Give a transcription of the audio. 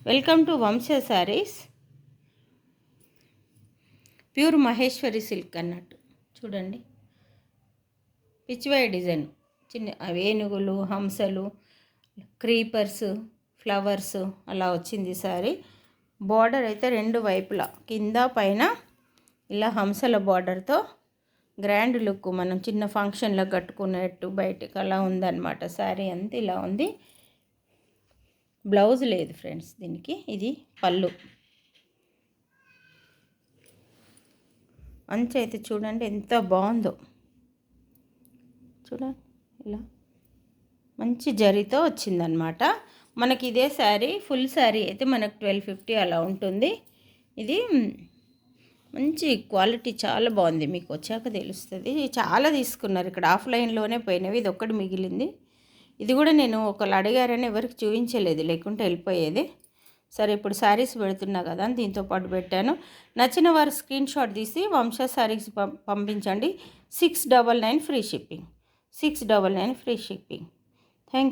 Welcome to వంశ saris. Pure Maheshwari silk అన్నట్టు చూడండి. పిచ్చివాయ డిజైన్, చిన్న ఏనుగులు, హంసలు, క్రీపర్స్, ఫ్లవర్స్ అలా వచ్చింది సారీ. బార్డర్ అయితే రెండు వైపులా కింద పైన ఇలా హంసల బార్డర్తో గ్రాండ్ లుక్, మనం చిన్న ఫంక్షన్లో కట్టుకునేట్టు బయటకు అలా ఉందన్నమాట. శారీ అంతా ఇలా ఉంది. బ్లౌజ్ లేదు ఫ్రెండ్స్ దీనికి. ఇది పళ్ళు. అంచు అయితే చూడండి ఎంత బాగుందో. చూడండి ఇలా మంచి జరీతో వచ్చిందనమాట. మనకి ఇదే శారీ, ఫుల్ శారీ అయితే మనకు 1250 అలా ఉంటుంది. ఇది మంచి క్వాలిటీ, చాలా బాగుంది. మీకు వచ్చాక తెలుస్తుంది. చాలా తీసుకున్నారు ఇక్కడ, ఆఫ్లైన్లోనే పోయినవి. ఇది ఒక్కటి మిగిలింది. ఇది కూడా నేను ఒకళ్ళు అడిగారని ఎవరికి చూపించలేదు, లేకుంటే వెళ్ళిపోయేది. సరే ఇప్పుడు శారీస్ పెడుతున్నా కదా అని దీంతో పాటు పెట్టాను. నచ్చిన వారు స్క్రీన్ షాట్ తీసి వంశ శారీస్ పంపించండి. 699 free shipping. 699 free shipping. Thank you.